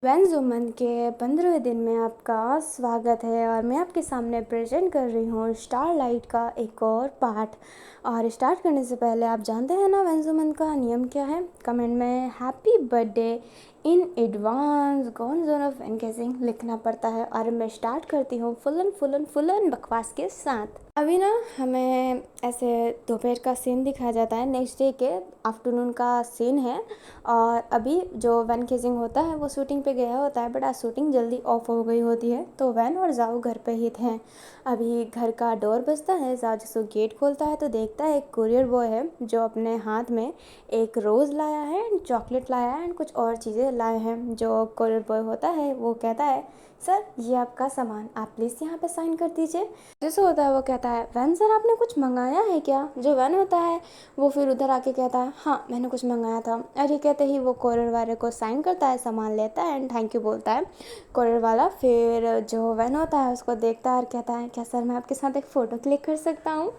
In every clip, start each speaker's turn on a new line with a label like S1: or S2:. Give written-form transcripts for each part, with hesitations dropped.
S1: वेंजो month के 15वें दिन में आपका स्वागत है और मैं आपके सामने प्रेजेंट कर रही हूँ स्टारलाइट का एक और पार्ट। और स्टार्ट करने से पहले आप जानते हैं ना वेंजो मंथ का नियम क्या है। कमेंट में हैप्पी बर्थडे इन एडवांस गॉन ऑफ एनकेसिंग लिखना पड़ता है। और मैं स्टार्ट करती हूँ फुलन बकवास के साथ। अभी ना हमें ऐसे दोपहर का सीन दिखाया जाता है, नेक्स्ट डे के आफ्टरनून का सीन है। और अभी जो वैन केजिंग होता है वो शूटिंग पे गया होता है, बट आज शूटिंग जल्दी ऑफ हो गई होती है तो वैन और जाओ घर पे ही थे। अभी घर का डोर बजता है, जाओ जिसको गेट खोलता है तो देखता है एक कुरियर बॉय है जो अपने हाथ में एक रोज़ लाया है एंड चॉकलेट लाया है एंड कुछ और चीज़ें लाए हैं। जो कुरियर बॉय होता है वो कहता है, सर ये आपका सामान, आप प्लीज़ यहाँ पे साइन कर दीजिए। जैसे होता है वो कहता है, वैन सर आपने कुछ मंगाया है क्या। जो वैन होता है वो फिर उधर आके कहता है, हाँ मैंने कुछ मंगाया था। और ये कहते ही वो कोरियर वाले को साइन करता है, सामान लेता है एंड थैंक यू बोलता है कोरियर वाला। फिर जो वैन होता है उसको देखता है और कहता है, क्या सर मैं आपके साथ एक फ़ोटो क्लिक कर सकता हूँ।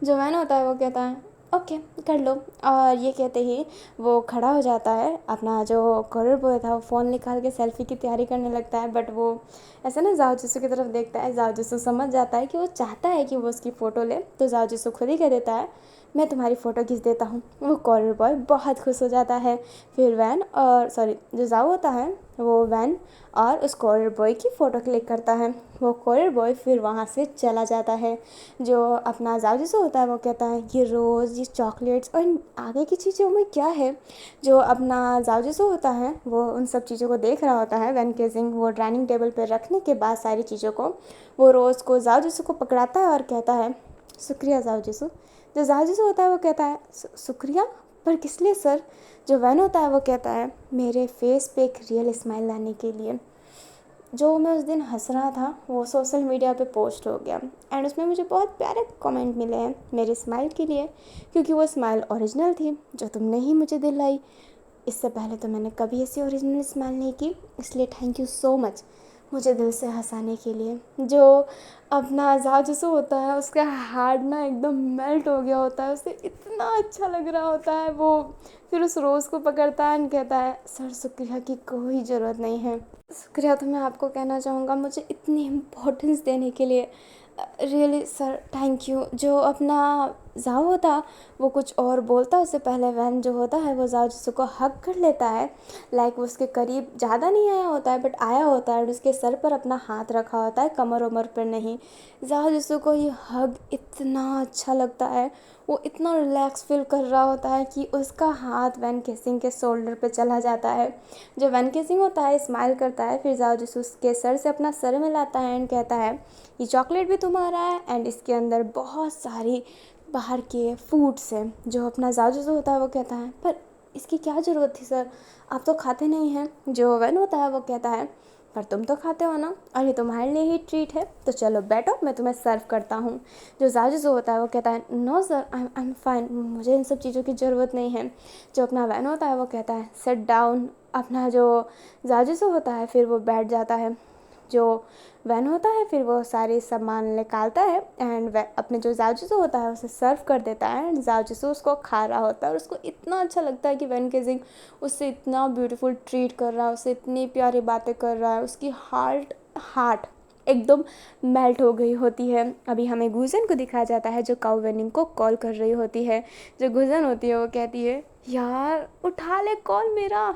S1: जो वैन होता है वो कहता है, ओके कर लो। और ये कहते ही वो खड़ा हो जाता है, अपना जो कोरियर बॉय था वो फ़ोन निकाल के सेल्फ़ी की तैयारी करने लगता है। बट वो ऐसे ना जाओ जिसू की तरफ देखता है, जाओ जिसू समझ जाता है कि वो चाहता है कि वो उसकी फ़ोटो ले, तो जाओ जिसू खुद ही कह देता है, मैं तुम्हारी फ़ोटो खींच देता हूँ। वो कोरियर बॉय बहुत खुश हो जाता है। फिर वैन और सॉरी जो जाओ होता है वो वैन और उस कोरियर बॉय की फ़ोटो क्लिक करता है। वो कोरियर बॉय फिर वहाँ से चला जाता है। जो अपना जाओ जिसू होता है वो कहता है, ये रोज़ ये चॉकलेट्स और आगे की चीज़ों में क्या है। जो अपना जाओ जिसू होता है वो उन सब चीज़ों को देख रहा होता है। वैन केजिंग वो डाइनिंग टेबल पर रखने के बाद सारी चीज़ों को वो रोज़ को जाओ जिसू को पकड़ाता है और कहता है, शुक्रिया जाओ जिसू। जो जाओ जिसू होता है वो कहता है, शुक्रिया पर किस लिए सर। जो वैन होता है वो कहता है, मेरे फेस पे एक रियल स्माइल लाने के लिए। जो मैं उस दिन हंस रहा था वो सोशल मीडिया पे पोस्ट हो गया एंड उसमें मुझे बहुत प्यारे कमेंट मिले हैं मेरे स्माइल के लिए, क्योंकि वो स्माइल ओरिजिनल थी जो तुमने ही मुझे दिलाई। इससे पहले तो मैंने कभी ऐसी ओरिजिनल स्माइल नहीं की, इसलिए थैंक यू सो मच मुझे दिल से हंसाने के लिए। जो अपना जाजसू होता है उसका हार्ट ना एकदम मेल्ट हो गया होता है, उसे इतना अच्छा लग रहा होता है। वो फिर उस रोज़ को पकड़ता है और कहता है, सर शुक्रिया की कोई ज़रूरत नहीं है। शुक्रिया तो मैं आपको कहना चाहूँगा मुझे इतनी इम्पोर्टेंस देने के लिए, रियली सर थैंक यू। जो अपना जाओ होता वो कुछ और बोलता उससे पहले वैन जो होता है वो जाओ जिसको को हग कर लेता है। लाइक वो उसके करीब ज़्यादा नहीं आया होता है बट आया होता है और उसके सर पर अपना हाथ रखा होता है, कमर उमर पर नहीं। जाओ जिसको ये हग इतना अच्छा लगता है, वो इतना रिलैक्स फील कर रहा होता है कि उसका हाथ वैन केसिंग के शोल्डर पे चला जाता है। जो वैन केसिंग होता है स्माइल करता है, फिर जाओ जिस उसके सर से अपना सर मिलाता है एंड कहता है, ये चॉकलेट भी तुम्हारा है एंड इसके अंदर बहुत सारी बाहर के फूड्स हैं। जो अपना जाजू जो होता है वो कहता है, पर इसकी क्या ज़रूरत थी सर, आप तो खाते नहीं हैं। जो वैन होता है वो कहता है, पर तुम तो खाते हो ना और ये तुम्हारे लिए ही ट्रीट है, तो चलो बैठो मैं तुम्हें सर्व करता हूँ। जो जाजू जो होता है वो कहता है, no sir I am fine, मुझे इन सब चीज़ों की ज़रूरत नहीं है। जो अपना वैन होता है वो कहता है, सिट डाउन। अपना जो जाजू जो होता है फिर वो बैठ जाता है। जो वैन होता है फिर वो सारे सामान निकालता है एंड अपने जो जाजू होता है उसे सर्व कर देता है एंड जाजू उसको खा रहा होता है और उसको इतना अच्छा लगता है कि वैन केजिंग उससे इतना ब्यूटीफुल ट्रीट कर रहा है, उससे इतनी प्यारी बातें कर रहा है, उसकी हार्ट एकदम मेल्ट हो गई होती है। अभी हमें गुजन को दिखाया जाता है जो काउ वेनिंग को कॉल कर रही होती है। जो गुजन होती है वो कहती है, यार उठा ले कॉल मेरा,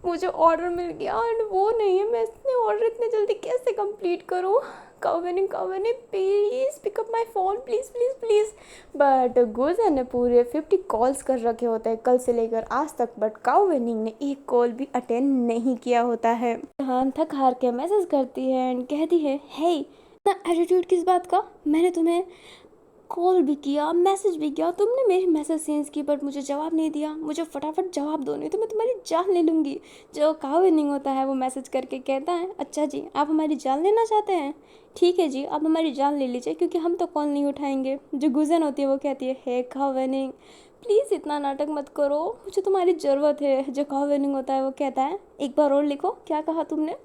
S1: मुझे ऑर्डर मिल गया एंड वो नहीं है, मैं इतने ऑर्डर इतने जल्दी कैसे कंप्लीट करूँ। काउवेनिंग please pick up my phone please please please. But गुजर ने पूरे 50 कॉल्स कर रखे होते हैं कल से लेकर आज तक, बट काउवेनिंग ने एक कॉल भी अटेंड नहीं किया होता है। हाँ थक हार के मैसेज करती है एंड कहती है, हे इतना एटीट्यूड किस बात का, मैंने तुम्हें कॉल भी किया मैसेज भी किया, तुमने मेरी मैसेज सीन्स की बट मुझे जवाब नहीं दिया, मुझे फटाफट जवाब दो नहीं तो मैं तुम्हारी जान ले लूँगी। जो काविनिंग होता है वो मैसेज करके कहता है, अच्छा जी आप हमारी जान लेना चाहते हैं, ठीक है जी आप हमारी जान ले लीजिए क्योंकि हम तो कॉल नहीं उठाएंगे। जो गुजन होती है वो कहती है, हे काविनिंग प्लीज़ इतना नाटक मत करो, मुझे तुम्हारी ज़रूरत है। जो काविनिंग होता है वो कहता है, एक बार और लिखो, क्या कहा तुमने?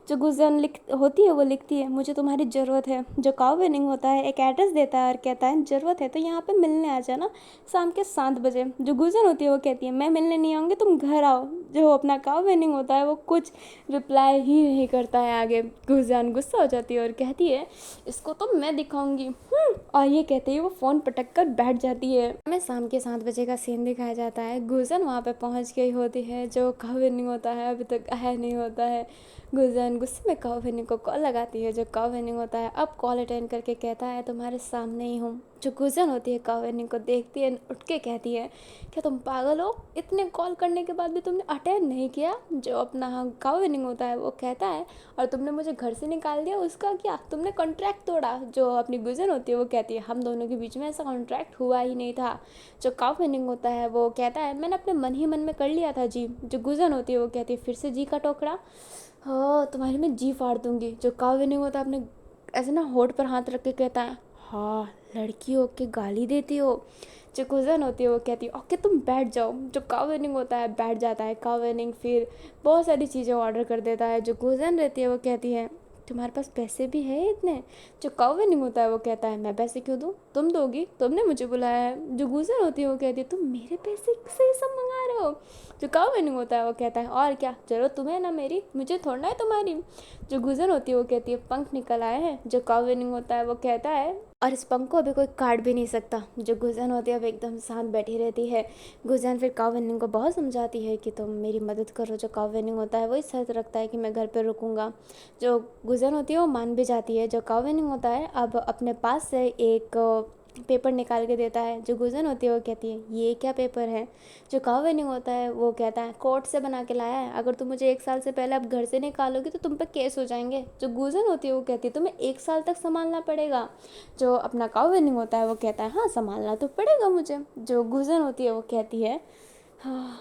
S1: जो गुजन लिख होती है वो लिखती है, मुझे तुम्हारी ज़रूरत है। जो काउ विनिंग होता है एक एड्रेस देता है और कहता है ज़रूरत है तो यहाँ पे मिलने आ जाना शाम के 7 बजे। जो गुजन होती है वो कहती है मैं मिलने नहीं आऊँगी, तुम घर आओ। जो अपना काउ विनिंग होता है वो कुछ रिप्लाई ही नहीं करता है आगे। गुजन गुस्सा हो जाती है और कहती है इसको तो मैं दिखाऊंगी। और ये कहते ही वो फ़ोन पटक कर बैठ जाती है। हमें शाम के 7 बजे का सीन दिखाया जाता है। गुजन वहाँ पे पहुँच गई होती है, जो काउ विनिंग होता है अभी तक आया नहीं होता है। गुजन गुस्से में काउ विनिंग को कॉल लगाती है। जो काउ विनिंग होता है अब कॉल अटेंड करके कहता है तुम्हारे सामने ही हूँ। जो गुजन होती है काउ विनिंग को देखती है, उठ के कहती है क्या तुम पागल हो, इतने कॉल करने के बाद भी तुमने अटेंड नहीं किया। जो अपना काउ विनिंग होता है वो कहता है और तुमने मुझे घर से निकाल दिया, उसका क्या, तुमने कॉन्ट्रैक्ट तोड़ा। जो अपनी गुजन होती है वो कहती है हम दोनों के बीच में ऐसा कॉन्ट्रैक्ट हुआ ही नहीं था। जो काउ विनिंग होता है वो कहता है मैंने अपने मन ही मन में कर लिया था जी। जो गुजन होती है वो कहती है फिर से जी का टोकरा, हाँ तुम्हारी मैं जी फाड़ दूंगी। जो काउ विनिंग होता है अपने ऐसे ना होठ पर हाथ रख के कहता है हाँ लड़की हो के गाली देती हो। जो गुजन होती है वो कहती है ओके तुम बैठ जाओ। जो काउ विनिंग होता है बैठ जाता है। काउ विनिंग फिर बहुत सारी चीज़ें ऑर्डर कर देता है। जो गुजन रहती है वो कहती है तुम्हारे पास पैसे भी है इतने। जो काउ विनिंग होता है वो कहता है मैं पैसे क्यों दूँ, तुम दोगी, तुमने मुझे बुलाया है। जो गुजन होती है वो कहती है तुम मेरे पैसे से ये सब मंगा रहे हो। जो काउ विनिंग होता है वो कहता है और क्या जरूरत तुम्हें ना मेरी, मुझे थोड़ा है तुम्हारी। जो गुजन होती है वो कहती है पंख निकल आए हैं। जो काउ विनिंग होता है वो कहता है और इस पंख को अभी कोई काट भी नहीं सकता। जो गुजन होती है अब एकदम शांत बैठी रहती है। गुजन फिर काउ विनिंग को बहुत समझाती है कि तुम मेरी मदद करो। जो काउ विनिंग होता है वही शर्त रखता है कि मैं घर पर रुकूंगा। जो गुजन होती है वो मान भी जाती है। जो काउ विनिंग होता है अब अपने पास से एक पेपर निकाल के देता है। जो गुजन होती है वो कहती है ये क्या पेपर है। जो काउ विनिंग होता है वो कहता है कोर्ट से बना के लाया है, अगर तुम मुझे 1 साल से पहले अब घर से निकालोगी तो तुम पे केस हो जाएंगे। जो गुजन होती है वो कहती है तुम्हें 1 साल तक संभालना पड़ेगा। जो अपना काउ विनिंग होता है वो कहता है हाँ संभालना तो पड़ेगा मुझे। जो गुजन होती है वो कहती है हाँ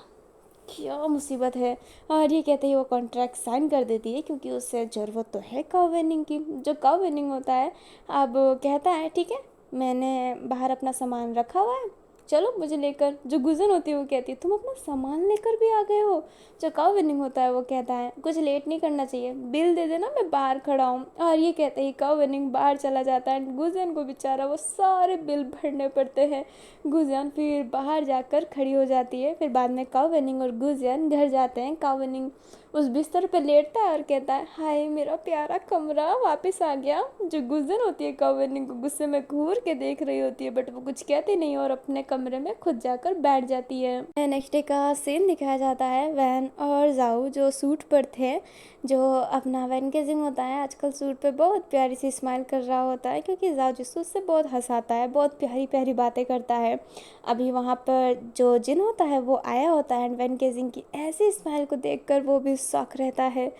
S1: क्या मुसीबत है। और ये कहते ही वो कॉन्ट्रैक्ट साइन कर देती है क्योंकि उससे ज़रूरत तो है काउ विनिंग की। जो काउ विनिंग होता है अब कहता है ठीक है मैंने बाहर अपना सामान रखा हुआ है, चलो मुझे लेकर। जो गुजन होती है वो कहती है तुम अपना सामान लेकर भी आ गए हो। जो काउ विनिंग होता है वो कहता है कुछ लेट नहीं करना चाहिए, बिल दे देना मैं बाहर खड़ा हूँ। और ये कहते ही काउ विनिंग बाहर चला जाता है। गुजन को बेचारा वो सारे बिल भरने पड़ते हैं। गुजन फिर बाहर जाकर खड़ी हो जाती है। फिर बाद में काउ विनिंग और गुजन घर जाते हैं। काउ विनिंग उस बिस्तर पर लेटता है और कहता है हाय मेरा प्यारा कमरा वापस आ गया। जो गुजन होती है काउ विनिंग को गुस्से में घूर के देख रही होती है बट वो कुछ कहती नहीं और अपने कमरे में खुद जाकर बैठ जाती है। नेक्स्ट डे का सीन दिखाया जाता है। वैन और जाऊ जो सूट पर थे, जो अपना वैन केजिंग होता है आजकल सूट पे बहुत प्यारी सी स्माइल कर रहा होता है क्योंकि जाऊ जिसको उससे बहुत हंसाता है, बहुत प्यारी प्यारी बातें करता है। अभी वहाँ पर जो जिन होता है वो आया होता है एंड वैन केजिंग की ऐसी स्माइल को देखकर वो भी शौक रहता है।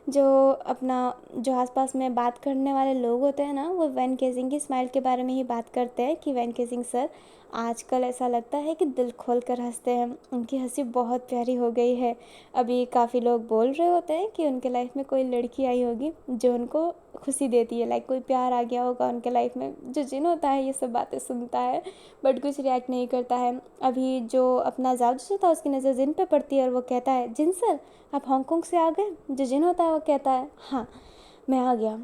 S1: जो अपना जो आसपास में बात करने वाले लोग होते हैं ना वो वैन केजिंग की स्माइल के बारे में ही बात करते हैं कि वैन केजिंग सर आजकल ऐसा लगता है कि दिल खोल कर हंसते हैं, उनकी हंसी बहुत प्यारी हो गई है। अभी काफ़ी लोग बोल रहे होते हैं कि उनके लाइफ में कोई लड़की आई होगी जो उनको खुशी देती है, लाइक कोई प्यार आ गया होगा उनके लाइफ में। जो जिन होता है ये सब बातें सुनता है बट कुछ रिएक्ट नहीं करता है। अभी जो अपना जादू था उसकी नज़र जिन पे पड़ती है और वो कहता है जिन सर आप हांगकांग से आ गए। जो जिन होता है वो कहता है हाँ मैं आ गया।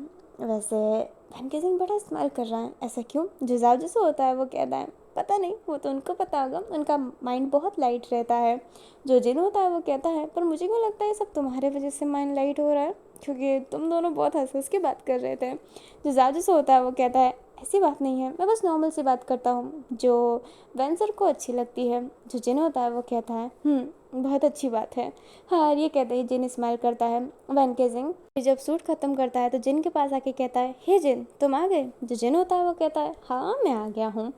S1: वैसे वैन केजिंग बड़ा स्माइल कर रहा है, ऐसा क्यों? जो जादू होता है वो कहता है पता नहीं, वो तो उनको पता होगा, उनका माइंड बहुत लाइट रहता है। जो जिन होता है वो कहता है पर मुझे क्यों लगता है सब तुम्हारे वजह से माइंड लाइट हो रहा है क्योंकि तुम दोनों बहुत हंस हंस की बात कर रहे थे। जो जादू होता है वो कहता है ऐसी बात नहीं है, मैं बस नॉर्मल सी बात करता हूँ जो वेंसर को अच्छी लगती है। जो जिन होता है वो कहता है बहुत अच्छी बात है। हाँ ये कहते ही जिन स्माइल करता है। वैन केजिंग फिर जब सूट ख़त्म करता है तो जिन के पास आके कहता है हे जिन तुम आ गए। जो जिन होता है वो कहता है हाँ मैं आ गया हूँ।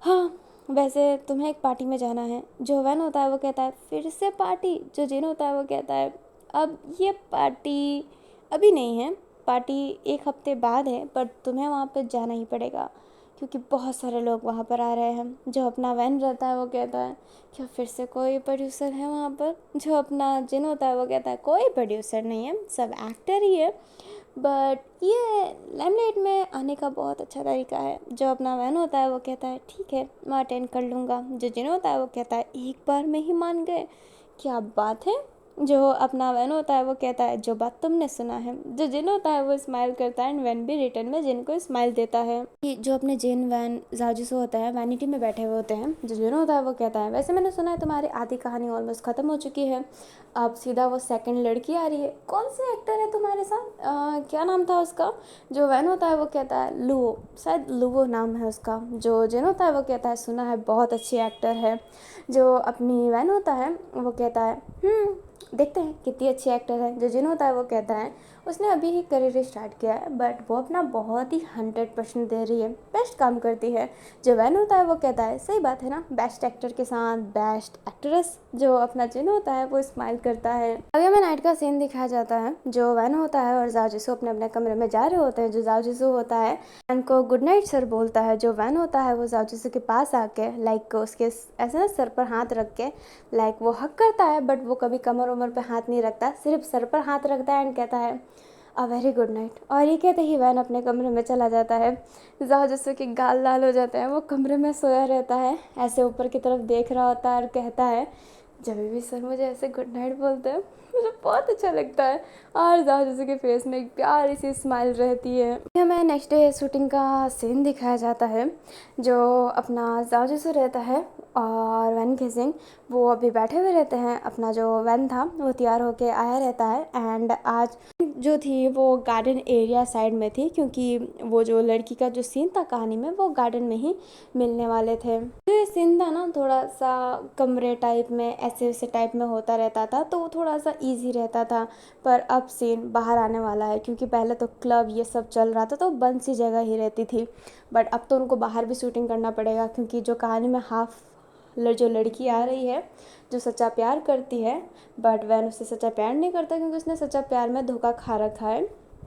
S1: हाँ वैसे तुम्हें एक पार्टी में जाना है। जो वैन होता है वो कहता है फिर से पार्टी। जो जिन होता है वो कहता है अब ये पार्टी अभी नहीं है, पार्टी 1 हफ्ते बाद है पर तुम्हें वहाँ पर जाना ही पड़ेगा क्योंकि बहुत सारे लोग वहाँ पर आ रहे हैं। जो अपना वैन रहता है वो कहता है क्या फिर से कोई प्रोड्यूसर है वहाँ पर। जो अपना जिन होता है वो कहता है कोई प्रोड्यूसर नहीं है, सब एक्टर ही है बट ये लाइमलाइट में आने का बहुत अच्छा तरीका है। जो अपना वैन होता है वो कहता है ठीक है मैं अटेंड कर लूँगा। जो जिन होता है वो कहता है एक बार में ही मान गए, क्या बात है, जो अपना वैन होता है वो कहता है जो बात तुमने सुना है। जो जिन होता है वो स्माइल करता है एंड वैन भी रिटर्न में जिन को स्माइल देता है। कि जो अपने जिन वैन जाजूसो होता है वैनिटी में बैठे हुए होते हैं। जो जिन होता है वो कहता है वैसे मैंने सुना है तुम्हारी आधी कहानी ऑलमोस्ट ख़त्म हो चुकी है, अब सीधा वो सेकंड लड़की आ रही है। कौन सी एक्टर है तुम्हारे साथ, क्या नाम था उसका। जो वैन होता है वो कहता है लुओ, शायद लुओ नाम है उसका। जो जिन होता है वो कहता है सुना है बहुत अच्छी एक्टर है। जो अपनी वैन होता है वो कहता है देखते हैं कितनी अच्छी एक्टर है। जो जिन होता है वो कहता है उसने अभी ही करियर स्टार्ट किया है बट वो अपना बहुत ही 100% दे रही है, बेस्ट काम करती है। जो वैन होता है वो कहता है सही बात है ना, बेस्ट एक्टर के साथ बेस्ट एक्ट्रेस। जो अपना जिन होता है वो स्माइल करता है। आगे में नाइट का सीन दिखाया जाता है। जो वैन होता है और जाओ अपने अपने कमरे में जा रहे होते हैं। जो जाओ होता है वैन को गुड नाइट सर बोलता है। जो वैन होता है वो जाओ के पास आके लाइक उसके ऐसे ना सर पर हाथ रख के लाइक वो हक करता है, बट वो कभी कमर उमर पे हाथ नहीं रखता, सिर्फ सर पर हाथ रखता है एंड कहता है अ वेरी गुड नाइट। और ये कहते ही वैन अपने कमरे में चला जाता है। जाओ के गाल लाल हो जाते हैं, वो कमरे में सोया रहता है, ऐसे ऊपर की तरफ देख रहा होता है और कहता है जब भी सर मुझे ऐसे गुड नाइट बोलते हैं मुझे बहुत अच्छा लगता है। और जाओ के फेस में एक प्यारी सी स्माइल रहती है। हमें नेक्स्ट डे शूटिंग का सीन दिखाया जाता है। जो अपना जाओ रहता है और वैन केसिंग वो अभी बैठे हुए रहते हैं। अपना जो वैन था वो तैयार होके आया रहता है एंड आज जो थी वो गार्डन एरिया साइड में थी, क्योंकि वो जो लड़की का जो सीन था कहानी में वो गार्डन में ही मिलने वाले थे। जो ये सीन था ना थोड़ा सा कमरे टाइप में ऐसे वैसे टाइप में होता रहता था तो वो थोड़ा सा इजी रहता था, पर अब सीन बाहर आने वाला है क्योंकि पहले तो क्लब ये सब चल रहा था तो बंद सी जगह ही रहती थी, बट अब तो उनको बाहर भी शूटिंग करना पड़ेगा क्योंकि जो कहानी में हाफ जो लड़की आ रही है जो सच्चा प्यार करती है, बट वैन उससे सच्चा प्यार नहीं करता क्योंकि उसने सच्चा प्यार में धोखा खा रखा है।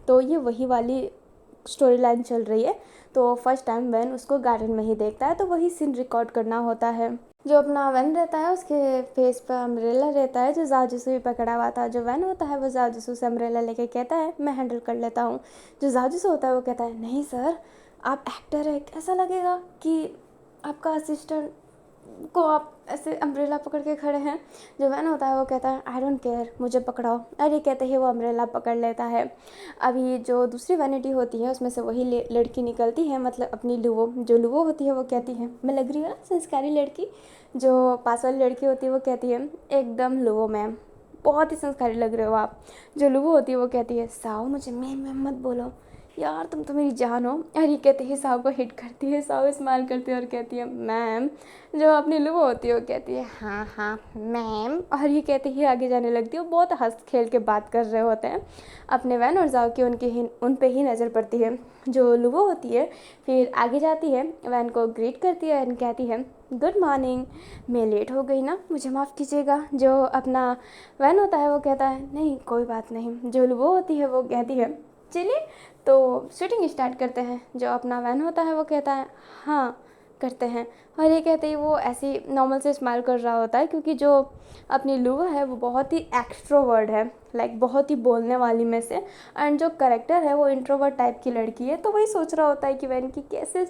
S1: तो ये वही वाली स्टोरी लाइन चल रही है। तो फर्स्ट टाइम वैन उसको गार्डन में ही देखता है तो वही सीन रिकॉर्ड करना होता है। जो अपना वैन रहता है उसके फेस पर अम्ब्रेला रहता है जो जाओ भी पकड़ा हुआ था। जो वैन होता है वो जाओ से अम्ब्रेला लेके कहता है मैं हैंडल कर लेता हूँ। जो जाओ होता है वो कहता है नहीं सर आप एक्टर है, कैसा लगेगा कि आपका असिस्टेंट को आप ऐसे अम्ब्रेला पकड़ के खड़े हैं। जो वैन होता है वो कहता है आई डोंट केयर मुझे पकड़ाओ, और ये कहते ही वो अम्ब्रेला पकड़ लेता है। अभी जो दूसरी वैनिटी होती है उसमें से वही लड़की निकलती है, मतलब अपनी लुवो। जो लुवो होती है वो कहती है मैं लग रही हूँ ना संस्कारी लड़की। जो पास वाली लड़की होती है वो कहती है एकदम लुवो मैम, बहुत ही संस्कारी लग रहे हो आप। जो लुवो होती है वो कहती है साओ मुझे मैम मत बोलो यार तुम तो मेरी जान हो। और ये कहते ही साव को हिट करती है। साव स्माइल करती है और कहती है मैम। जो अपनी लुबो होती है वो कहती है हाँ हाँ मैम। और ये कहते ही आगे जाने लगती है। वो बहुत हंस खेल के बात कर रहे होते हैं अपने वैन और जाओ की, उन पे ही नज़र पड़ती है। जो लुबो होती है फिर आगे जाती है, वैन को ग्रीट करती है एंड कहती है गुड मॉर्निंग, मैं लेट हो गई ना मुझे माफ़ कीजिएगा। जो अपना वैन होता है वो कहता है नहीं कोई बात नहीं। जो लुबो होती है वो कहती है चलिए तो शूटिंग स्टार्ट करते हैं। जो अपना वैन होता है वो कहता है हाँ करते हैं। और ये कहते ही वो ऐसी नॉर्मल से स्माइल कर रहा होता है क्योंकि जो अपनी लुआ है वो बहुत ही एक्सट्रोवर्ड है, लाइक बहुत ही बोलने वाली में से, एंड जो करेक्टर है वो इंट्रोवर्ट टाइप की लड़की है। तो वही सोच रहा होता है कि वैन की कैसे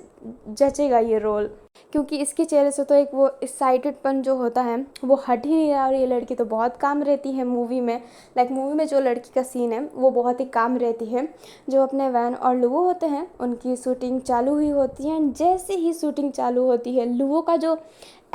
S1: जचेगा ये रोल, क्योंकि इसके चेहरे से तो एक वो एक्साइटेडपन जो होता है वो हट ही नहीं रहा। और ये लड़की तो बहुत काम रहती है मूवी में, लाइक मूवी में जो लड़की का सीन है वो बहुत ही काम रहती है। जो अपने वैन और लुवो होते हैं उनकी शूटिंग चालू हुई होती है एंड जैसे ही शूटिंग चालू होती है लुवो का जो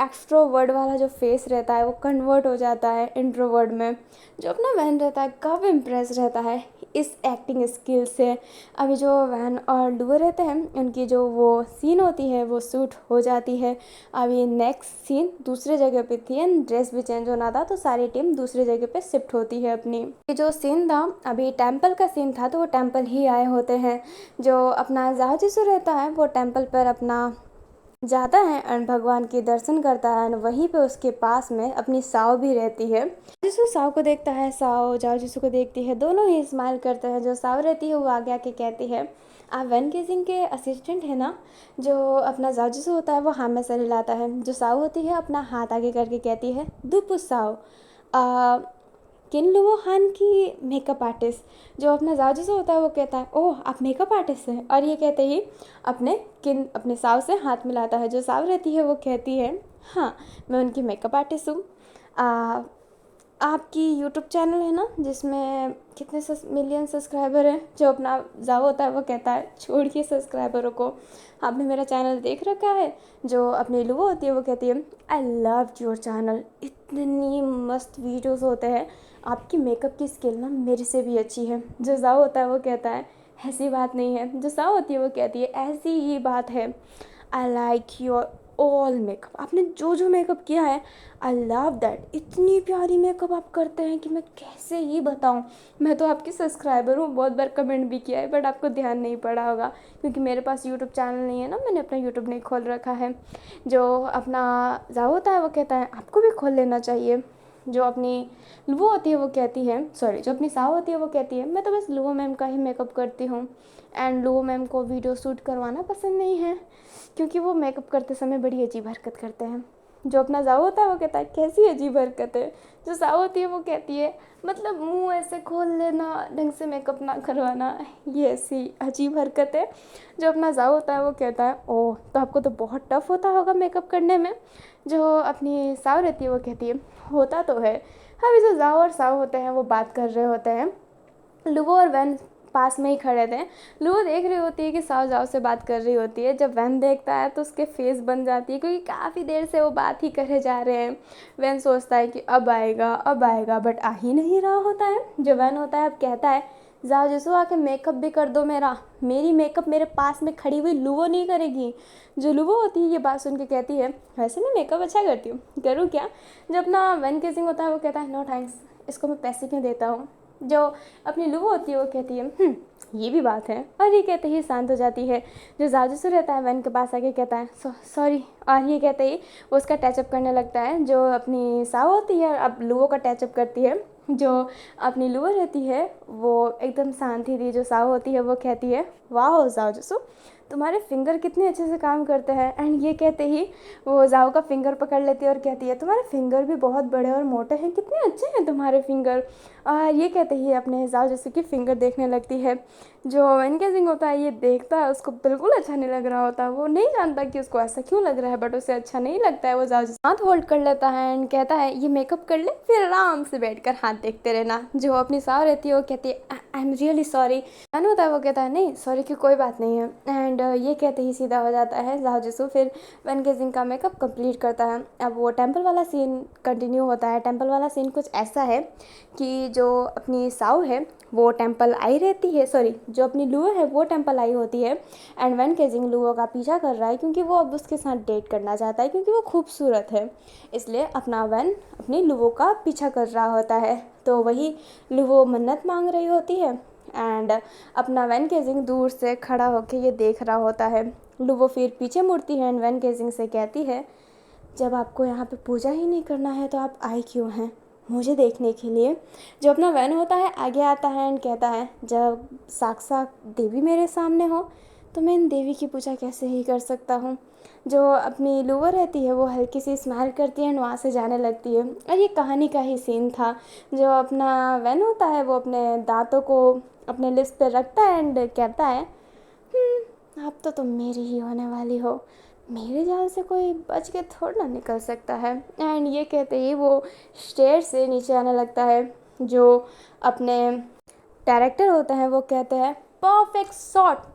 S1: एक्सट्रोवर्ड वाला जो फेस रहता है वो कन्वर्ट हो जाता है इंट्रोवर्ड में। जो अपना वैन रहता है काफ़ी इम्प्रेस रहता है इस एक्टिंग स्किल से। अभी जो वैन और लुवो रहते हैं उनकी जो वो सीन होती है वो शूट हो जाती है। अभी नेक्स्ट सीन दूसरे जगह पे थी एंड ड्रेस भी चेंज होना था तो सारी टीम दूसरी जगह पे शिफ्ट होती है अपनी। ये जो सीन था अभी टेम्पल का सीन था तो वो टेम्पल ही आए होते हैं। जो अपना जाओ रहता है वो टेम्पल पर अपना जाता है एंड भगवान के दर्शन करता है एंड वहीं पे उसके पास में अपनी साव भी रहती है। जिसको साव को देखता है, साव जाओ जिसको देखती है, दोनों ही स्माइल करते हैं। जो साव रहती है वो आगे आके कहती है आप वैन केसिंग के असिस्टेंट है ना। जो अपना जाजू होता है वो हाँ में सर हिलाता है। जो साव होती है अपना हाथ आगे करके कहती है दुपु साव किन लुओ हान की मेकअप आर्टिस्ट। जो अपना जाजू होता है वो कहता है ओह आप मेकअप आर्टिस्ट हैं, और ये कहते ही अपने साव से हाथ मिलाता है। जो साव रहती है वो कहती है हाँ मैं उनकी मेकअप आर्टिस्ट हूँ। आपकी यूट्यूब चैनल है ना जिसमें कितने मिलियन सब्सक्राइबर हैं, जो अपना जाओ होता है वो कहता है छोड़िए सब्सक्राइबरों को, आपने मेरा चैनल देख रखा है। जो अपनी लुबो होती है वो कहती है आई लव योर चैनल, इतनी मस्त वीडियोस होते हैं, आपकी मेकअप की स्किल ना मेरे से भी अच्छी है। जो जाओ होता है वो कहता है ऐसी बात नहीं है। जो साओ होती है वो कहती है ऐसी ही बात है, I like your all makeup, आपने जो जो मेकअप किया है आई लव दैट, इतनी प्यारी मेकअप आप करते हैं कि मैं कैसे ही बताऊं। मैं तो आपकी सब्सक्राइबर हूँ, बहुत बार कमेंट भी किया है बट आपको ध्यान नहीं पड़ा होगा क्योंकि मेरे पास यूट्यूब चैनल नहीं है ना, मैंने अपना यूट्यूब नहीं खोल रखा है। जो अपना जाओ होता है वो कहता है आपको भी खोल लेना चाहिए। जो अपनी लुबो होती है वो कहती है, सॉरी जो अपनी साव होती है वो कहती है मैं तो बस लुबो मैम का ही मेकअप करती हूँ, एंड लुबो मैम को वीडियो शूट करवाना पसंद नहीं है क्योंकि वो मेकअप करते समय बड़ी अजीब हरकत करते हैं। जो अपना जाओ होता है वो कहता है कैसी अजीब हरकत है। जो साव होती है वो कहती है मतलब मुंह ऐसे खोल लेना, ढंग से मेकअप ना करवाना, ये ऐसी अजीब हरकत है। जो अपना जाओ होता है वो कहता है ओह तो आपको तो बहुत टफ होता होगा मेकअप करने में। जो अपनी साव रहती है वो कहती है होता तो है। अभी जो जाओ और साव होते हैं वो बात कर रहे होते हैं, लुबो और वैन पास में ही खड़े थे। लुबो देख रही होती है कि साव जाओ से बात कर रही होती है। जब वैन देखता है तो उसके फेस बन जाती है क्योंकि काफ़ी देर से वो बात ही करे जा रहे हैं। वैन सोचता है कि अब आएगा बट आ ही नहीं रहा होता है। जो वैन होता है अब कहता है जाओ जैसो आके मेकअप भी कर दो मेरा, मेरी मेकअप मेरे पास में खड़ी हुई लुबो नहीं करेगी। जो लुबो होती है ये बात सुन के कहती है वैसे मैं मेकअप अच्छा करती हूँ, करूँ क्या। जब अपना वैन केसिंग होता है वो कहता है नो थैंक्स, इसको मैं पैसे क्यों देता हूँ। जो अपनी लुबो होती है वो कहती है ये भी बात है, और ये कहते ही शांत हो जाती है। जो जाजूसू रहता है वैन के पास आके कहता है सॉरी, और ये कहते ही वो उसका टचअप करने लगता है। जो अपनी साव होती है अब लुबो का टचअप करती है। जो अपनी लुबो रहती है वो एकदम शांत ही थी। जो साव होती है वो कहती है वाह जाजूसू तुम्हारे फिंगर कितने अच्छे से काम करते हैं, एंड ये कहते ही वो जाओ का फिंगर पकड़ लेती है और कहती है तुम्हारे फिंगर भी बहुत बड़े और मोटे हैं, कितने अच्छे हैं तुम्हारे फिंगर। ये कहते ही अपने जाओ जैसे कि फिंगर देखने लगती है। जो एनगेजिंग होता है ये देखता है, उसको बिल्कुल अच्छा नहीं लग रहा होता, वो नहीं जानता कि उसको ऐसा क्यों लग रहा है बट उसे अच्छा नहीं लगता है। वो जाओ हाथ होल्ड कर लेता है एंड कहता है ये मेकअप कर ले फिर आराम से बैठकर हाथ देखते रहना। जो अपनी साव रहती है वो कहती है आई एम रियली सॉरी। मैंने होता है वो कहता है नहीं सॉरी की कोई बात नहीं है, एंड ये कहते ही सीधा हो जाता है जाओ जैसू। फिर वन गेजिंग का मेकअप कंप्लीट करता है। अब वो टेंपल वाला सीन कंटिन्यू होता है। टेंपल वाला सीन कुछ ऐसा है कि जो अपनी साव है वो टेंपल आई रहती है, सॉरी जो अपनी लुओ है वो टेंपल आई होती है, एंड वैन केजिंग लुओ का पीछा कर रहा है क्योंकि वो अब उसके साथ डेट करना चाहता है क्योंकि वो खूबसूरत है, इसलिए अपना वैन अपनी लुओ का पीछा कर रहा होता है। तो वही लुओ मन्नत मांग रही होती है एंड अपना वैन केजिंग दूर से खड़ा होकर ये देख रहा होता है। लुओ फिर पीछे मुड़ती है एंड वैन केजिंग से कहती है जब आपको यहाँ पे पूजा ही नहीं करना है तो आप आए क्यों हैं मुझे देखने के लिए। जो अपना वैन होता है आगे आता है एंड कहता है जब साक्षात देवी मेरे सामने हो तो मैं इन देवी की पूजा कैसे ही कर सकता हूँ। जो अपनी लुओ रहती है वो हल्की सी स्माइल करती है एंड वहाँ से जाने लगती है। और ये कहानी का ही सीन था। जो अपना वैन होता है वो अपने दांतों को अपने लिप्स पे रखता है एंड कहता है आप तो तुम मेरी ही होने वाली हो, मेरे जाल से कोई बच के थोड़ा ना निकल सकता है। एंड ये कहते ही वो स्टेयर से नीचे आने लगता है। जो अपने डायरेक्टर होते हैं वो कहते हैं परफेक्ट शॉट,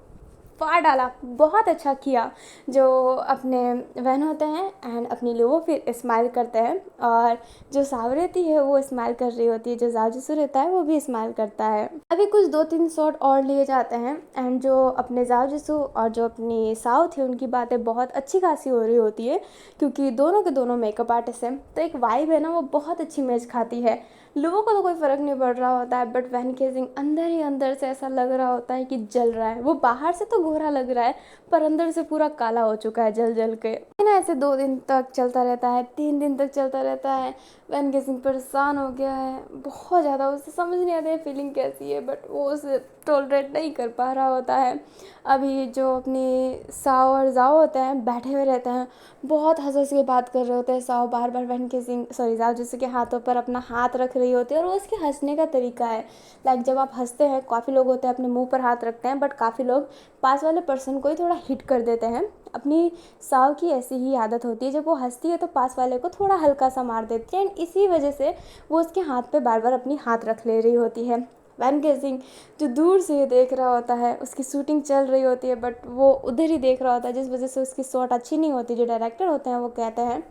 S1: फाड़ डाला, बहुत अच्छा किया। जो अपने वैन होते हैं एंड अपनी लुओ फिर स्माइल करते हैं, और जो साव रहती है वो स्माइल कर रही होती है। जो जाजूसू रहता है वो भी स्माइल करता है। अभी कुछ 2-3 शॉट और लिए जाते हैं एंड जो अपने जाजूसू और जो अपनी साव थी उनकी बातें बहुत अच्छी खासी हो रही होती है क्योंकि दोनों के दोनों मेकअप आर्टिस्ट हैं, तो एक वाइब है ना वो बहुत अच्छी मैच खाती है। लोगों को तो कोई फ़र्क नहीं पड़ रहा होता है बट वैन केजिंग अंदर ही अंदर से ऐसा लग रहा होता है कि जल रहा है। वो बाहर से तो गोरा लग रहा है पर अंदर से पूरा काला हो चुका है जल जल के ना। ऐसे 2 दिन तक चलता रहता है, 3 दिन तक चलता रहता है। वैन केजिंग परेशान हो गया है बहुत ज़्यादा, उसे समझ नहीं आता है फीलिंग कैसी है बट वो उसे टॉलरेट नहीं कर पा रहा होता है। अभी जो अपनी साव और जाओ होते हैं बैठे हुए रहते हैं, बहुत हंस हंस के बात कर रहे होते हैं। साव बार बार वैन केजिंग सॉरी जाओ जैसे के हाथों पर अपना हाथ रख रही होती है और वो उसके हंसने का तरीका है। लाइक जब आप हंसते हैं काफ़ी लोग होते हैं अपने मुंह पर हाथ रखते हैं बट काफ़ी लोग पास वाले पर्सन को ही थोड़ा हिट कर देते हैं अपनी साव की ऐसी ही आदत होती है, जब वो हंसती है तो पास वाले को थोड़ा हल्का सा मार देती है, एंड इसी वजह से वो उसके हाथ पे बार बार अपनी हाथ रख ले रही होती है। वैन गेजिंग जो दूर से ये देख रहा होता है, उसकी शूटिंग चल रही होती है बट वो उधर ही देख रहा होता है, जिस वजह से उसकी शॉट अच्छी नहीं होती। जो डायरेक्टर होते हैं वो कहते हैं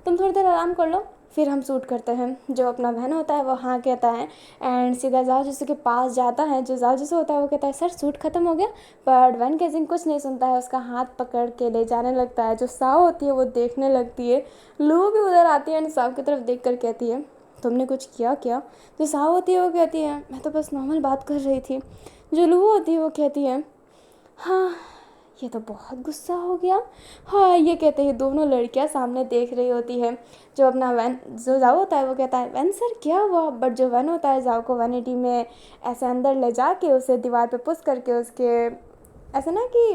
S1: तुम थोड़ी देर आराम कर लो, फिर हम शूट करते हैं। जो अपना बहन होता है वो हाँ कहता है, एंड सीधा जाओ जिसू के पास जाता है। जो जाओ जिसू होता है वो कहता है सर शूट खत्म हो गया, बट वैन गेजिंग कुछ नहीं सुनता है, उसका हाथ पकड़ के ले जाने लगता है। जो साव होती है वो देखने लगती है, लू भी उधर आती है एंड साव की तरफ देख कर कहती है तुमने कुछ किया क्या? जो साव होती है वो कहती है मैं तो बस नॉर्मल बात कर रही थी। जो लू होती है वो कहती है हाँ ये तो बहुत गुस्सा हो गया। हाँ ये कहते ही दोनों लड़कियां सामने देख रही होती है। जो अपना वैन जो जाओ होता है वो कहता है वैन सर क्या हुआ, बट जो वैन होता है जाओ को वैनिटी में ऐसे अंदर ले जाके उसे दीवार पे पुश करके उसके ऐसे ना कि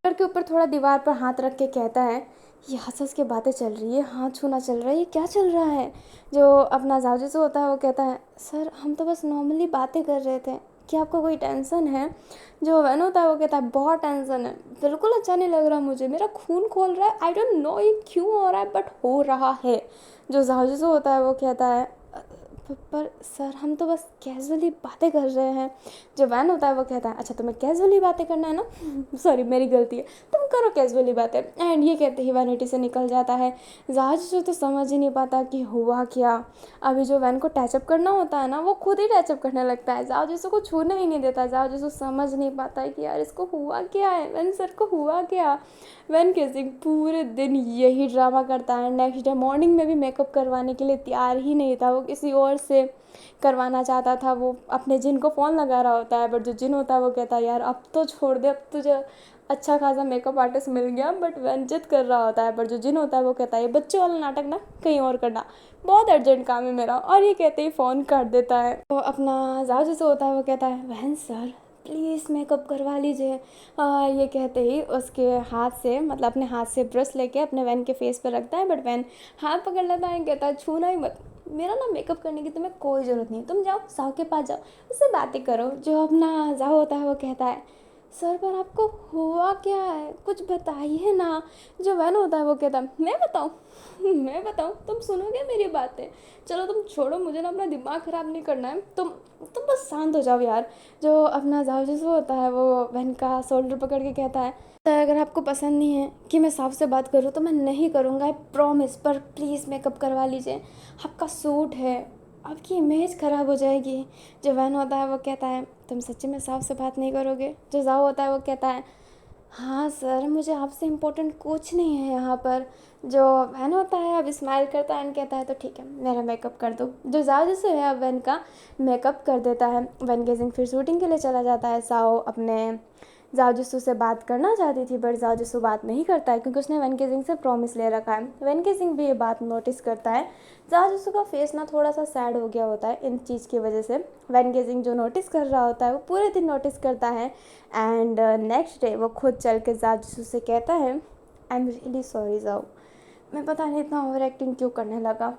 S1: सर के ऊपर थोड़ा दीवार पर हाथ रख के कहता है ये हंस हंस के बातें चल रही है, हाथ छूना चल रहा है, ये क्या चल रहा है? जो अपना जाओ जो होता है वो कहता है सर हम तो बस नॉर्मली बातें कर रहे थे, क्या आपको कोई टेंशन है? जो वैन होता है वो कहता है बहुत टेंशन है, बिल्कुल अच्छा नहीं लग रहा मुझे, मेरा खून खोल रहा है, आई डोंट नो ये क्यों हो रहा है बट हो रहा है। जो जाओ होता है वो कहता है पर सर हम तो बस कैजुअली बातें कर रहे हैं। जो वैन होता है वो कहता है अच्छा तुम्हें कैजुअली बातें करना है ना सॉरी मेरी गलती है, तुम करो कैजुअली बातें। एंड ये कहते ही वैनिटी से निकल जाता है। जहाज जो तो समझ ही नहीं पाता कि हुआ क्या। अभी जो वैन को टैचअप करना होता है ना वो खुद ही टैचअप करने लगता है, जहाज जिसको को छूने ही नहीं देता। जहाज जिसको समझ नहीं पाता है कि यार इसको हुआ क्या है, वैन सर को हुआ क्या। वैन केसिंग पूरे दिन यही ड्रामा करता है। नेक्स्ट डे मॉर्निंग में भी मेकअप करवाने के लिए तैयार ही नहीं था, वो किसी और से करवाना चाहता था। वो अपने जिन को फ़ोन लगा रहा होता है, बट जो जिन होता है वो कहता है यार अब तो छोड़ दे, अब तुझे अच्छा खासा मेकअप आर्टिस्ट मिल गया, बट वैन जिद कर रहा होता है। बट जो जिन होता है वो कहता है ये बच्चों वाला नाटक ना कहीं और करना, बहुत अर्जेंट काम है मेरा, और ये कहते ही फ़ोन काट देता है। तो अपना जाओ जैसे होता है वो कहता है वैन सर प्लीज़ मेकअप करवा लीजिए। ये कहते ही उसके हाथ से मतलब अपने हाथ से ब्रश लेके अपने वैन के फेस पर रखता है, बट वैन हाथ पकड़ लेता है, कहता है छूना ही मत, मेरा ना मेकअप करने की तुम्हें कोई ज़रूरत नहीं, तुम जाओ साव के पास जाओ उससे बातें करो। जो अपना जाओ होता है वो कहता है सर पर आपको हुआ क्या है, कुछ बताइए ना। जो वैन होता है वो कहता है मैं बताऊँ मैं बताऊँ, तुम सुनोगे मेरी बातें? चलो तुम छोड़ो, मुझे ना अपना दिमाग ख़राब नहीं करना है, तुम बस शांत हो जाओ यार। जो अपना जाओ जिसको होता है वो वैन का शोल्डर पकड़ के कहता है सर अगर आपको पसंद नहीं है कि मैं साफ से बात करूँ तो मैं नहीं करूँगा, आई प्रॉमिस, पर प्लीज़ मेकअप करवा लीजिए, आपका सूट है, आपकी इमेज ख़राब हो जाएगी। जो वैन होता है वो कहता है तुम सच्ची में साफ से बात नहीं करोगे? जो जाओ होता है वो कहता है हाँ सर मुझे आपसे इम्पोर्टेंट कुछ नहीं है यहाँ पर। जो वैन होता है अब स्माइल करता है एंड कहता है तो ठीक है मेरा मेकअप कर दो। जो जाओ जैसे है अब वैन का मेकअप कर देता है। वैन गेजिंग फिर शूटिंग के लिए चला जाता है। साओ अपने जाओ से बात करना चाहती थी बट जाओ बात नहीं करता है क्योंकि उसने वैन गेजिंग से प्रॉमिस ले रखा है। वैन गेजिंग भी ये बात नोटिस करता है। जाओ का फेस ना थोड़ा सा सैड हो गया होता है इन चीज़ की वजह से। वैन गेजिंग जो नोटिस कर रहा होता है वो पूरे दिन नोटिस करता है एंड नेक्स्ट डे वो खुद चल के जाओ से कहता है आई एम रियली सॉरी जाओ, मैं पता नहीं इतना ओवर एक्टिंग क्यों करने लगा,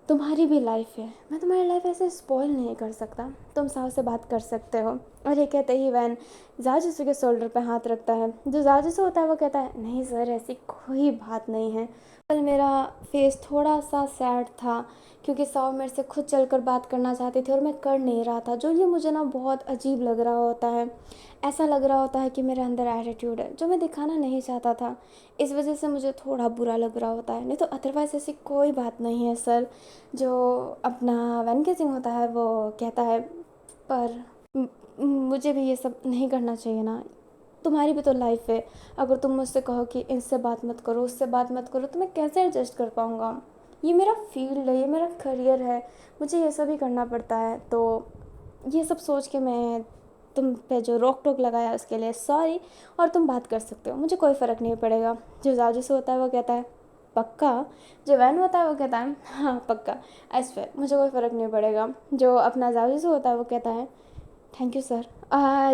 S1: तुम्हारी भी लाइफ है, मैं तुम्हारी लाइफ ऐसे स्पॉइल नहीं कर सकता, तुम साहब से बात कर सकते हो। और ये कहते ही वैन जाजिसू के शोल्डर पे हाथ रखता है। जो जाजिसू होता है वो कहता है नहीं सर ऐसी कोई बात नहीं है, कल मेरा फेस थोड़ा सा सैड था क्योंकि साव मेरे से खुद चलकर बात करना चाहती थी और मैं कर नहीं रहा था। जो ये मुझे ना बहुत अजीब लग रहा होता है, ऐसा लग रहा होता है कि मेरे अंदर एटीट्यूड है जो मैं दिखाना नहीं चाहता था, इस वजह से मुझे थोड़ा बुरा लग रहा होता है, नहीं तो अदरवाइज़ ऐसी कोई बात नहीं है सर। जो अपना वैन गेजिंग होता है वो कहता है पर मुझे भी ये सब नहीं करना चाहिए ना, तुम्हारी भी तो लाइफ है, अगर तुम मुझसे कहो कि इससे बात मत करो उससे बात मत करो तो मैं कैसे एडजस्ट कर पाऊँगा, ये मेरा फील्ड है, ये मेरा करियर है, मुझे ये सब ही करना पड़ता है। तो ये सब सोच के मैं तुम पे जो रोक टोक लगाया उसके लिए सॉरी, और तुम बात कर सकते हो, मुझे कोई फ़र्क नहीं पड़ेगा। जो जाजू से होता है वो कहता है पक्का? जो वैन होता है वो कहता है हाँ पक्का, ऐसे मुझे कोई फ़र्क नहीं पड़ेगा। जो अपना जाजू से होता है वो कहता है थैंक यू सर।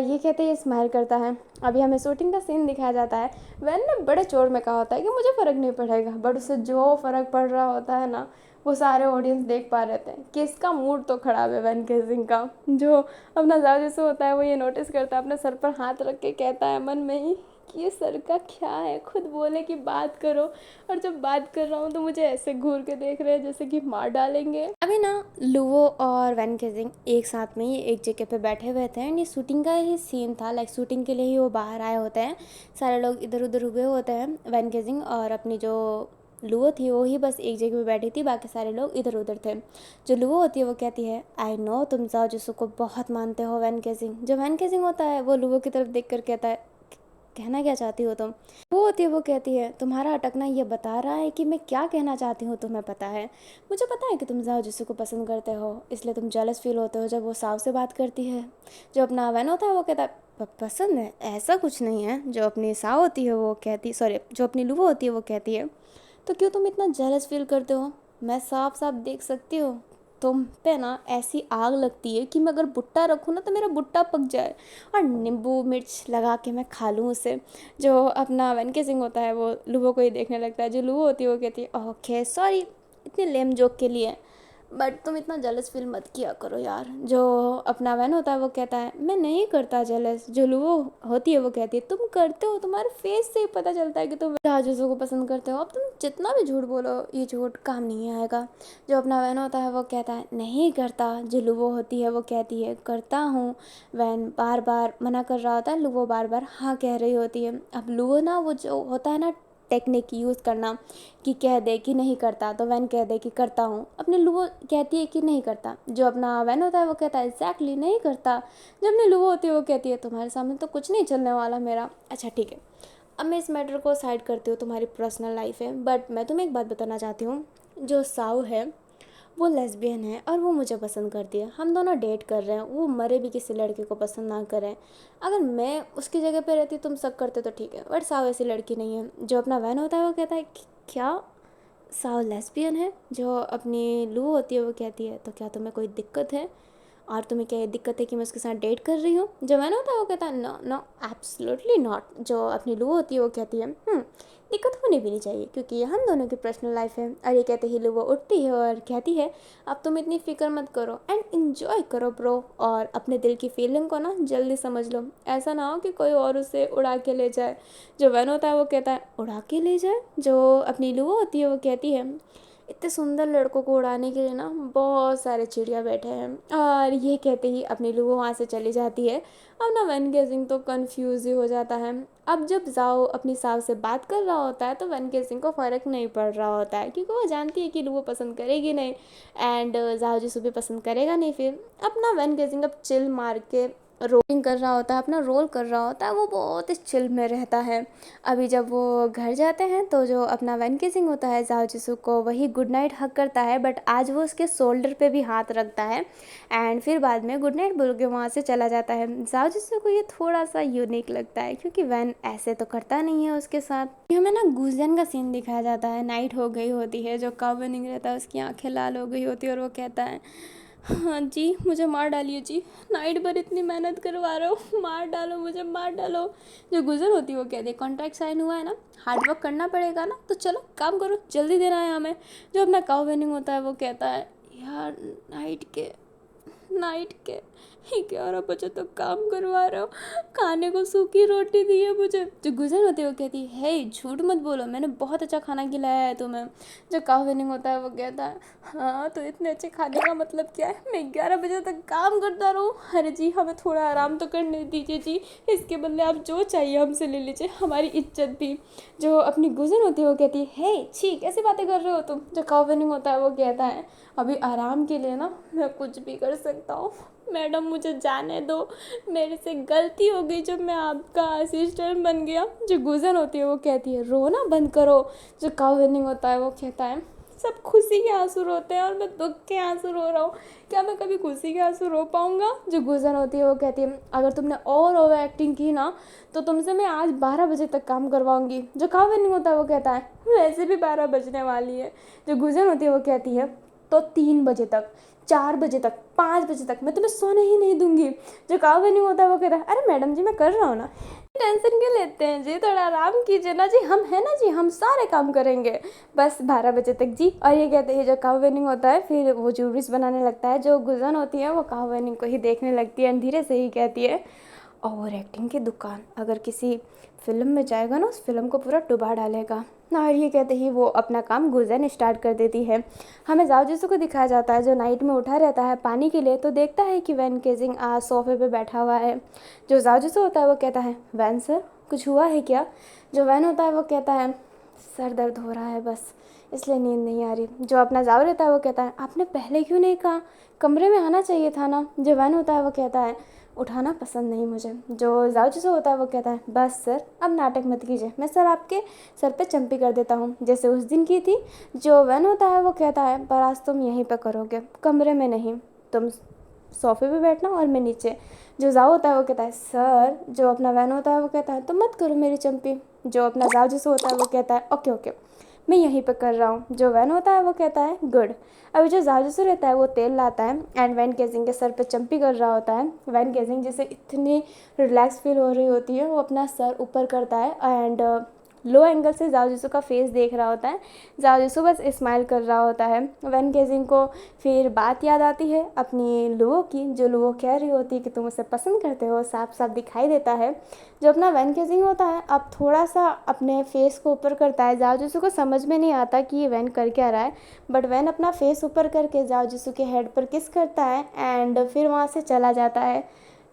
S1: ये कहते ही स्माइल करता है। अभी हमें शूटिंग का सीन दिखाया जाता है। वैन ने बड़े जोर में कहा होता है कि मुझे फ़र्क नहीं पड़ेगा, बट उससे जो फ़र्क पड़ रहा होता है ना वो सारे ऑडियंस देख पा रहे थे कि इसका मूड तो ख़राब है वैन केसिंग का। जो अपना जाओ जैसे होता है वो ये नोटिस करता है, अपने सर पर हाथ रख के कहता है मन में ही कि ये सर का क्या है, खुद बोले कि बात करो, और जब बात कर रहा हूँ तो मुझे ऐसे घूर के देख रहे हैं जैसे कि मार डालेंगे। अभी ना लुवो और वैन केजिंग एक साथ में ही एक जगह पे बैठे हुए थे, एंड ये शूटिंग का ही सीन था, लाइक शूटिंग के लिए ही वो बाहर आए होते हैं। सारे लोग इधर उधर हुए होते हैं, वैन केजिंग और अपनी जो लुओ थी वो ही बस एक जगह पे बैठी थी, बाकी सारे लोग इधर उधर थे। जो लुओ होती है वो कहती है, आई नो तुम जाओ जिसू को बहुत मानते हो वैन केजिंग। जो वैन केजिंग होता है वो लुओ की तरफ देख कर कहता है, कहना क्या चाहती हो तुम? वो होती है वो कहती है, तुम्हारा अटकना ये बता रहा है कि मैं क्या कहना चाहती हूँ तुम्हें पता है। मुझे पता है कि तुम जाओ जिसू को पसंद करते हो, इसलिए तुम जेलस फील होते हो जब वो साव से बात करती है। जो अपना वैन होता है वो कहता है, पसंद है ऐसा कुछ नहीं है। जो अपनी साव होती है वो कहती, सॉरी जो अपनी लुवो होती है वो कहती है, तो क्यों तुम इतना जेलस फील करते हो? मैं साफ साफ देख सकती हूँ तुम पे ना ऐसी आग लगती है कि मैं अगर भुट्टा रखूँ ना तो मेरा भुट्टा पक जाए और नींबू मिर्च लगा के मैं खा लूँ उसे। जो अपना वैन केजिंग होता है वो लुवो को ही देखने लगता है। जो लुवो होती है वो कहती है, ओके सॉरी इतने लेम जोक के लिए, बट तुम इतना जेलस फील मत किया करो यार। जो अपना वैन होता है वो कहता है, मैं नहीं करता जेलस। जो लुवो होती है वो कहती है, तुम करते हो, तुम्हारे फेस से ही पता चलता है कि तुम राजूसो को पसंद करते हो। अब तुम जितना भी झूठ बोलो ये झूठ काम नहीं आएगा। जो अपना वैन होता है वो कहता है, नहीं करता। जो लुवो होती है वो कहती है, करता हूँ। वैन बार बार मना कर रहा होता है, लुवो बार बार हाँ कह रही होती है। अब लुवो ना वो जो होता है ना टेक्निक यूज़ करना कि कह दे कि नहीं करता, तो वैन कह दे कि करता हूँ। अपने लुवो कहती है कि नहीं करता, जो अपना वैन होता है वो कहता है एग्जैक्टली नहीं करता। जब अपनी लुवो होती है वो कहती है, तुम्हारे सामने तो कुछ नहीं चलने वाला मेरा। अच्छा ठीक है, अब मैं इस मैटर को साइड करती हूँ, तुम्हारी पर्सनल लाइफ है, बट मैं तुम्हें एक बात बताना चाहती हूँ। जो साउ है वो लेस्बियन है और वो मुझे पसंद करती है, हम दोनों डेट कर रहे हैं, वो मरे भी किसी लड़के को पसंद ना करें। अगर मैं उसकी जगह पे रहती तुम सब करते तो ठीक है, बट साव ऐसी लड़की नहीं है। जो अपना वैन होता है वो कहता है, क्या साव लेस्बियन है? जो अपनी लू होती है वो कहती है, तो क्या तुम्हें कोई दिक्कत है? और तुम्हें क्या ये दिक्कत है कि मैं उसके साथ डेट कर रही हूँ? जो मैंने होता है वो कहता है, नो नो एब्सोल्युटली नॉट। जो अपनी लू होती है वो कहती है, दिक्कत होनी भी नहीं चाहिए क्योंकि ये हम दोनों की पर्सनल लाइफ है। और ये कहते ही लू वो उठती है और कहती है, अब तुम इतनी फिक्र मत करो एंड इन्जॉय करो ब्रो, और अपने दिल की फीलिंग को ना जल्दी समझ लो, ऐसा ना हो कि कोई और उसे उड़ा के ले जाए। जो वैन होता है वो कहता है, उड़ा के ले जाए? जो अपनी लू होती है वो कहती है, इतने सुंदर लड़कों को उड़ाने के लिए ना बहुत सारे चिड़िया बैठे हैं। और ये कहते ही अपनी लू वहाँ से चली जाती है। अब ना वैन गेजिंग तो कंफ्यूज ही हो जाता है। अब जब जाओ अपनी सास से बात कर रहा होता है तो वैन गेजिंग को फ़र्क नहीं पड़ रहा होता है क्योंकि वो जानती है कि लू पसंद करेगी नहीं, एंड जाओ जिसको भी पसंद करेगा नहीं। फिर अपना वैन गेजिंग अब चिल मार के रोलिंग कर रहा होता है, अपना रोल कर रहा होता है, वो बहुत ही चिल में रहता है। अभी जब वो घर जाते हैं तो जो अपना वैन केसिंग होता है जाओ जिसू को वही गुड नाइट हक करता है, बट आज वो उसके शोल्डर पे भी हाथ रखता है एंड फिर बाद में गुड नाइट बोल के वहाँ से चला जाता है। जाओ जिसू को ये थोड़ा सा यूनिक लगता है क्योंकि वैन ऐसे तो करता नहीं है उसके साथ। हमें ना गुजन का सीन दिखाया जाता है, नाइट हो गई होती है, जो काव बनिंग रहता है उसकी आंखें लाल हो गई होती है और वो कहता है, हाँ जी मुझे मार डालिए जी, नाइट भर इतनी मेहनत करवा रहे हो, मार डालो मुझे, मार डालो। जो गुजर होती है वो कहती है, कॉन्ट्रैक्ट साइन हुआ है ना, हार्ड वर्क करना पड़ेगा ना, तो चलो काम करो, जल्दी देना है हमें। जो अपना काउ वेनिंग होता है वो कहता है, यार नाइट के 11 बजे तक काम करवा रहे हो, खाने को सूखी रोटी दी है मुझे। जो गुजर होती है वो कहती है, हे झूठ मत बोलो, मैंने बहुत अच्छा खाना खिलाया है तुम्हें। जो काउ वेनिंग होता है वो कहता है, हाँ तो इतने अच्छे खाने का मतलब क्या है, मैं 11 बजे तक काम करता रहूँ? अरे जी हमें थोड़ा आराम तो करने दीजिए जी, इसके बदले आप जो चाहिए हमसे ले लीजिए, हमारी इज्जत भी। जो अपनी गुजर होती है वो कहती है, हे छी कैसी बातें कर रहे हो तुम। जो काउ वेनिंग होता है वो कहता है, अभी आराम के लिए ना मैं कुछ भी कर सकता हूँ, मैडम मुझे जाने दो, मेरे से गलती हो गई जब मैं आपका असिस्टेंट बन गया। जो गुजर होती है वो कहती है, रोना बंद करो। जो काउ विनिंग होता है वो कहता है, सब खुशी के आंसू रोते हैं और मैं दुख के आंसू रो रहा हूँ, क्या मैं कभी खुशी के आंसू रो पाऊँगा? जो गुजर होती है वो कहती है, अगर तुमने और ओवर एक्टिंग की ना तो तुमसे मैं आज 12 बजे तक काम करवाऊंगी। जो काउ विनिंग होता है वो कहता है, वैसे भी 12 बजने वाली है। जो गुजर होती है वो कहती है, तो 3 बजे तक, 4 बजे तक, 5 बजे तक मैं तुम्हें सोने ही नहीं दूंगी। जो काउ नहीं होता है वो कहता है, अरे मैडम जी मैं कर रहा हूँ ना, टेंशन क्यों लेते हैं जी, थोड़ा आराम कीजिए ना जी, हम है ना जी, हम सारे काम करेंगे, बस 12 बजे तक जी। और ये कहते हैं, जो काउ वेनिंग होता है फिर वो ज्वेलरीज बनाने लगता है। जो गुजन होती है वो काउ वेनिंग को ही देखने लगती है, धीरे से ही कहती है, ओवर एक्टिंग की दुकान, अगर किसी फिल्म में जाएगा ना उस फिल्म को पूरा डुबा डालेगा। और ये कहते ही वो अपना काम गुजरने स्टार्ट कर देती है। हमें जाओ जिसू को दिखाया जाता है जो नाइट में उठा रहता है पानी के लिए, तो देखता है कि वैन केजिंग आज सोफे पे बैठा हुआ है। जो जाओ जिसू होता है वो कहता है वैन सर कुछ हुआ है क्या। जो वैन होता है वो कहता है सर दर्द हो रहा है बस, इसलिए नींद नहीं आ रही। जो अपना जाओ रहता है वो कहता है आपने पहले क्यों नहीं कहा, कमरे में आना चाहिए था ना। जो वैन होता है वो कहता है उठाना पसंद नहीं मुझे। जो जाओ जिसू होता है वो कहता है बस सर अब नाटक मत कीजिए, मैं सर आपके सर पे चंपी कर देता हूँ जैसे उस दिन की थी। जो वैन होता है वो कहता है पर आज तुम यहीं पे करोगे, कमरे में नहीं, तुम सोफे पे बैठना और मैं नीचे। जो जाओ होता है वो कहता है सर। जो अपना वैन होता है वो कहता है तुम मत करो मेरी चंपी। जो अपना जाओ जिसू होता है वो कहता है ओके ओके मैं यहीं पे कर रहा हूँ। जो वैन होता है वो कहता है गुड। अभी जो जाओ जिसू रहता है वो तेल लाता है एंड वैन केजिंग के सर पे चंपी कर रहा होता है। वैन केजिंग जिसे इतनी रिलैक्स फील हो रही होती है वो अपना सर ऊपर करता है एंड लो एंगल से जाओ जिसू का फेस देख रहा होता है। जाओ जिसू बस स्माइल कर रहा होता है। वैन केजिंग को फिर बात याद आती है अपनी लुओ की, जो लुओ कह रही होती है कि तुम उसे पसंद करते हो, साफ साफ दिखाई देता है। जो अपना वैन केजिंग होता है अब थोड़ा सा अपने फेस को ऊपर करता है। जाओ जिसू को समझ में नहीं आता कि ये वैन कर क्या रहा है, बट वैन अपना फेस ऊपर करके जाओ जिसू के हेड पर किस करता है एंड फिर वहाँ से चला जाता है।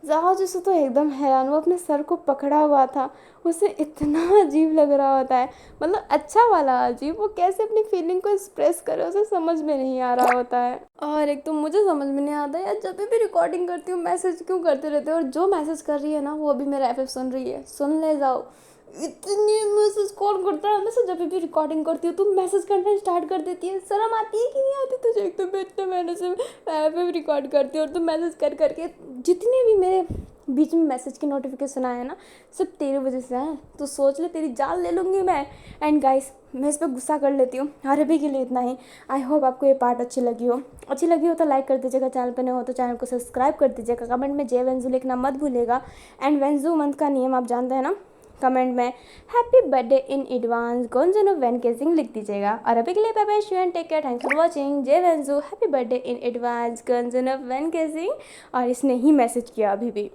S1: जाओ जिसू तो एकदम हैरान, वो अपने सर को पकड़ा हुआ था, उसे इतना अजीब लग रहा होता है, मतलब अच्छा वाला अजीब। वो कैसे अपनी फीलिंग को एक्सप्रेस करे उसे समझ में नहीं आ रहा होता है। और एक तो मुझे समझ में नहीं आता यार, जब भी रिकॉर्डिंग करती हूँ मैसेज क्यों करते रहते हो। और जो मैसेज कर रही है ना वो अभी मेरा एफएफ सुन रही है, सुन ले जाओ। इतनी मैसेज कौन करता है हमेशा, जब भी रिकॉर्डिंग करती हूँ तुम मैसेज करना स्टार्ट कर देती है। शर्म आती है कि नहीं आती तुझे। एक तो मैं इतने महीने से एफएफ रिकॉर्ड करती हूँ और तुम मैसेज कर करके, जितने भी मेरे बीच में मैसेज की नोटिफिकेशन आए ना सब तेरी वजह से आए, तो सोच ले तेरी जान ले लूँगी मैं। एंड गाइस मैं इस पर गुस्सा कर लेती हूँ। और अभी के लिए इतना ही। आई होप आपको ये पार्ट अच्छी लगी हो तो लाइक कर दीजिएगा, चैनल पर नहीं हो तो चैनल को सब्सक्राइब कर दीजिएगा। कमेंट में जय वेंजू लिखना मत भूलिएगा। एंड वेंजू मंथ का नियम आप जानते हैं ना, कमेंट में हैप्पी बर्थडे इन एडवांस गोंजनो वैन केजिंग लिख दीजिएगा। और अभी के लिए बाय बाय, शी and take care, thanks for watching. जय वेंजू, हैप्पी बर्थडे इन एडवांस गोंजनो वैन केजिंग। और इसने ही मैसेज किया अभी भी।